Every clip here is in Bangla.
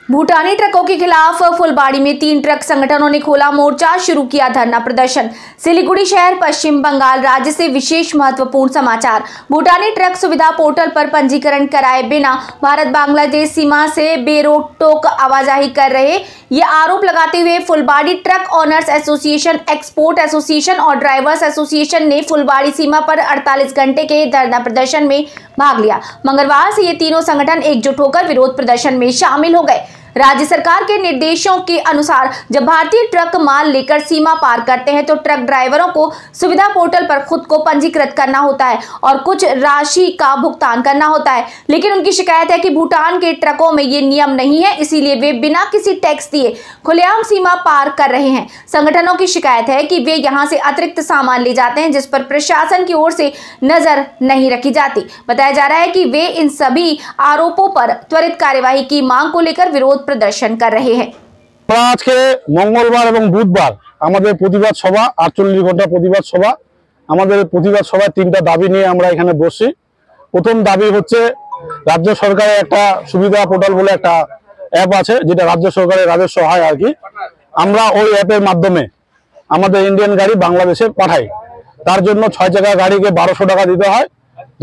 भूटानी ट्रकों के खिलाफ फुलबाड़ी में 3 ट्रक संगठनों ने खोला मोर्चा, शुरू किया धरना प्रदर्शन। सिलीगुड़ी शहर पश्चिम बंगाल राज्य से विशेष महत्वपूर्ण समाचार। भूटानी ट्रक सुविधा पोर्टल पर पंजीकरण कराए बिना भारत बांग्लादेश सीमा से बेरोक-टोक आवाजाही कर रहे ये आरोप लगाते हुए फुलबाड़ी truck owners association, export association और ड्राइवर्स एसोसिएशन ने फुलबाड़ी सीमा पर 48 घंटे के धरना प्रदर्शन में भाग लिया। मंगलवार से ये तीनों संगठन एकजुट होकर विरोध प्रदर्शन में शामिल हो गए। राज्य सरकार के निर्देशों के अनुसार जब भारतीय ट्रक माल लेकर सीमा पार करते हैं तो ट्रक ड्राइवरों को सुविधा पोर्टल पर खुद को पंजीकृत करना होता है और कुछ राशि का भुगतान करना होता है, लेकिन उनकी शिकायत है कि भूटान के ट्रकों में ये नियम नहीं है, इसीलिए वे बिना किसी टैक्स दिए खुलेआम सीमा पार कर रहे हैं। संगठनों की शिकायत है कि वे यहाँ से अतिरिक्त सामान ले जाते हैं जिस पर प्रशासन की ओर से नजर नहीं रखी जाती। बताया जा रहा है कि वे इन सभी आरोपों पर त्वरित कार्यवाही की मांग को लेकर विरोध प्रदर्शन कर रहे हैं। आज के मंगलवार और बुधवार हमारे प्रतिबाद सभा 48 घंटा प्रतिबाद सभा हमारे प्रतिबाद सभा 3टा दाबी निये আমরা এখানে বসছি। প্রথম দাবি হচ্ছে রাজ্য সরকারের একটা সুবিধা পোর্টাল বলে একটা অ্যাপ আছে যেটা রাজ্য সরকারের রাজস্ব হয় আর কি। আমরা ওই অ্যাপের মাধ্যমে আমাদের ইন্ডিয়ান গাড়ি বাংলাদেশে পাঠাই। তার জন্য 6 চাকা গাড়িকে 1200 টাকা দিতে হয়,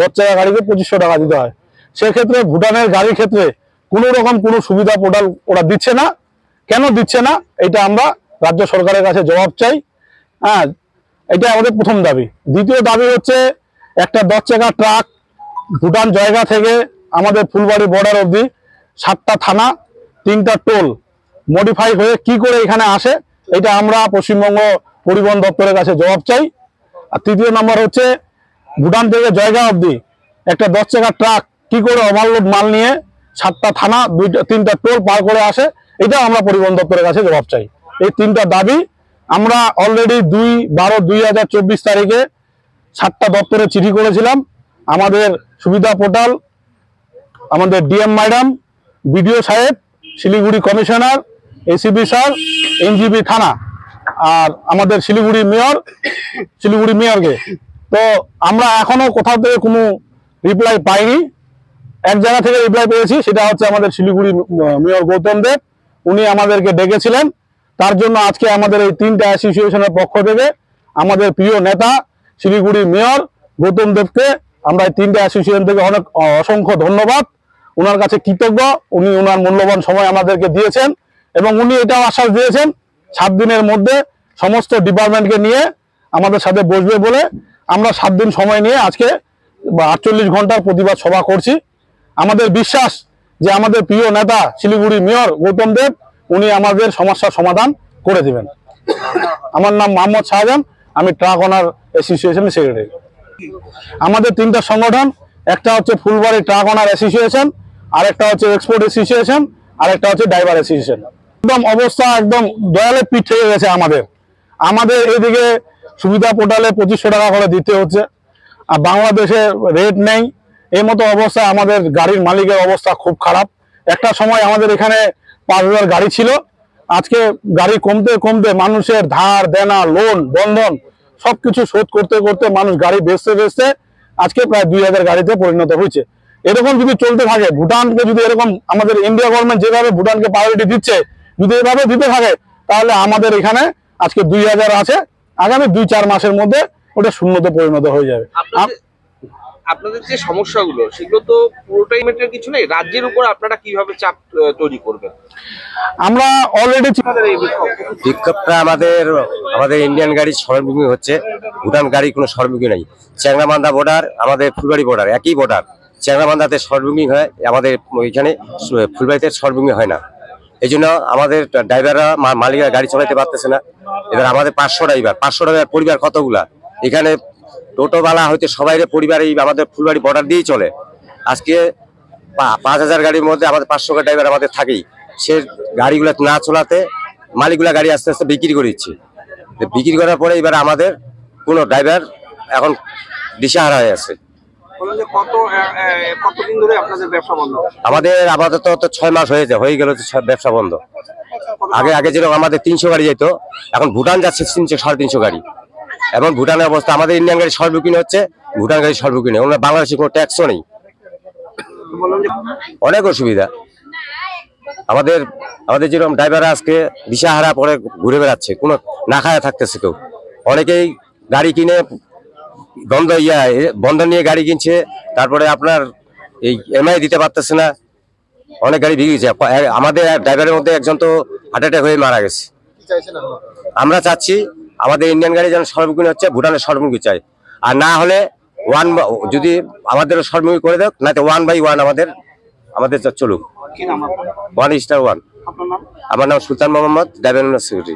10 চাকা গাড়িকে 2500 টাকা দিতে হয়। সেই ক্ষেত্রে ভুটানের গাড়ির ক্ষেত্রে কোনো রকম কোনো সুবিধা পোর্টাল ওরা দিচ্ছে না। কেন দিচ্ছে না এটা আমরা রাজ্য সরকারের কাছে জবাব চাই। হ্যাঁ, এটা আমাদের প্রথম দাবি। দ্বিতীয় দাবি হচ্ছে একটা 10 চাকা ট্রাক ভুটান জায়গা থেকে আমাদের ফুলবাড়ি বর্ডার অবধি 7টা থানা 3টা টোল মডিফাই হয়ে কি করে এখানে আসে এটা আমরা পশ্চিমবঙ্গ পরিবহন দপ্তরের কাছে জবাব চাই। আর তৃতীয় নম্বর হচ্ছে ভুটান থেকে জায়গা অবধি একটা 10 চাকা ট্রাক কি করে ওভারলোড মাল নিয়ে 7টা থানা 3টা টোল পার করে আসে এটা আমরা পরিবহন দপ্তরের কাছে জবাব চাই। এই 3টা দাবি আমরা অলরেডি 2/12/2024 তারিখে 7টা দপ্তরে চিঠি করেছিলাম। আমাদের সুবিধা পোর্টাল, আমাদের ডিএম ম্যাডাম, বিডিও সাহেব, Siliguri commissioner, ACB sir, NGB থানা আর আমাদের শিলিগুড়ি মেয়রকে। তো আমরা এখনো কোথাও থেকে কোনো রিপ্লাই পাইনি। এক জায়গা থেকে রিপ্লাই পেয়েছি, সেটা হচ্ছে আমাদের শিলিগুড়ি মেয়র গৌতম দেব। উনি আমাদেরকে ডেকেছিলেন। তার জন্য আজকে আমাদের এই 3টা অ্যাসোসিয়েশনের পক্ষ থেকে আমাদের প্রিয় নেতা শিলিগুড়ি মেয়র গৌতম দেবকে আমরা এই 3টা অ্যাসোসিয়েশন থেকে অনেক অসংখ্য ধন্যবাদ, ওনার কাছে কৃতজ্ঞ। উনি ওনার মূল্যবান সময় আমাদেরকে দিয়েছেন এবং উনি এটাও আশ্বাস দিয়েছেন 7 দিনের মধ্যে সমস্ত ডিপার্টমেন্টকে নিয়ে আমাদের সাথে বসবে বলে। আমরা 7 দিন সময় নিয়ে আজকে 48 ঘন্টার প্রতিবাদ সভা করছি। আমাদের বিশ্বাস যে আমাদের প্রিয় নেতা শিলিগুড়ি মেয়র গৌতম দেব উনি আমাদের সমস্যার সমাধান করে দিবেন। আমার নাম মোহাম্মদ শাহজাহান, আমি ট্রাক অনার অ্যাসোসিয়েশনের সেক্রেটারি। আমাদের 3টা সংগঠন, একটা হচ্ছে ফুলবাড়ি ট্রাক অনার অ্যাসোসিয়েশন, আরেকটা হচ্ছে এক্সপোর্ট অ্যাসোসিয়েশন, আরেকটা হচ্ছে ড্রাইভার অ্যাসোসিয়েশন। একদম অবস্থা একদম দয়ালে পিঠ থেকে গেছে আমাদের এইদিকে সুবিধা পোর্টালে 2500 টাকা করে দিতে হচ্ছে, আর বাংলাদেশে রেট নেই। এই মতো অবস্থায় আমাদের গাড়ির মালিকের অবস্থা খুব খারাপ। একটা সময় আমাদের এখানে 5000 গাড়ি ছিল, আজকে গাড়ি কমতে কমতে মানুষের ধার দেনা, লোন, বন্ধন সবকিছু শোধ করতে করতে মানুষ গাড়ি বেচতে আজকে প্রায় 2000 গাড়িতে পরিণত হয়েছে। এরকম যদি চলতে থাকে, ভুটানকে যদি এরকম আমাদের ইন্ডিয়া গভর্নমেন্ট যেভাবে ভুটানকে প্রায়োরিটি দিচ্ছে যদি এভাবে দিতে থাকে তাহলে আমাদের এখানে আজকে 2000 আছে, আগামী 2-4 মাসের মধ্যে ওটা শূন্যতে পরিণত হয়ে যাবে। আপনাদের যে সমস্যাগুলো সেগুলো তো পুরোটাই মেটার কিছু নেই, রাজ্যের উপর আপনারা কিভাবে চাপ তৈরি করবেন? আমরা অলরেডি বিক্ষোভটা আমাদের ইন্ডিয়ান গাড়ির সরবরাহ হচ্ছে, ভুটান গাড়ি কোনো সরবরাহ নেই। চ্যাংরাবান্ধা বর্ডার আমাদের ফুলবাড়ি বর্ডার একই বর্ডার, চ্যাংরাবান্ধাতে সরবরাহ হয়, আমাদের ওইখানে ফুলবাড়িতে সরবরাহ হয় না। এই জন্য আমাদের ড্রাইভাররা মালিকরা গাড়ি চালাতে পারতেছে না। এবার আমাদের 500 ড্রাইভার পরিবার কতগুলা, এখানে টোটোওয়ালা হইতে সবাই পরিবার এই আমাদের ফুলবাড়ি বর্ডার দিয়েই চলে। আজকে 5000 গাড়ির মধ্যে আমাদের 500 ড্রাইভার আমাদের থাকেই। সে গাড়িগুলো না চলাতে মালিকগুলা গাড়ি আস্তে আস্তে বিক্রি করে দিচ্ছে। বিক্রি করার পরে এবার আমাদের কোনো ড্রাইভার এখন দিশাহারা হয়ে আছে। কতদিন ধরে আপনাদের ব্যবসা বন্ধ? আমাদের আপাতত 6 মাস হয়ে গেল ব্যবসা বন্ধ। আগে যেরকম আমাদের 300 গাড়ি যেত, এখন ভুটান যাচ্ছে 300-350 গাড়ি। এবং ভুটানের অবস্থা, আমাদের ইন্ডিয়ান গাড়ি সরবরাহ হচ্ছে, ভুটান গাড়ি সরবরাহ নেই। ওনার বাংলাদেশে কোনো ট্যাক্সও নেই, অনেক অসুবিধা। আমাদের আমাদের যেরকম ড্রাইভাররা আজকে দিশাহারা পরে ঘুরে বেড়াচ্ছে, কোনো না খায়া থাকতেছে কেউ। অনেকেই গাড়ি কিনে বন্ধন নিয়ে গাড়ি কিনছে, তারপরে আপনার এই এমআই দিতে পারতেছে না, অনেক গাড়ি ভেঙে গেছে। আমাদের ড্রাইভারের মধ্যে একজন তো হার্ট অ্যাটাক হয়ে মারা গেছে। আমরা চাচ্ছি আমাদের ইন্ডিয়ান গাড়ি যেন সর্বমুখী হচ্ছে, ভুটানের সর্বমুখী চাই। আর না হলে যদি আমাদের সর্বমুখী করে দেয়, না তো 1/1 আমাদের চলুক। 1 স্টার 1। আমার নাম সুলতান মোহাম্মদ, ড্রাইভার সিকিউরিটি।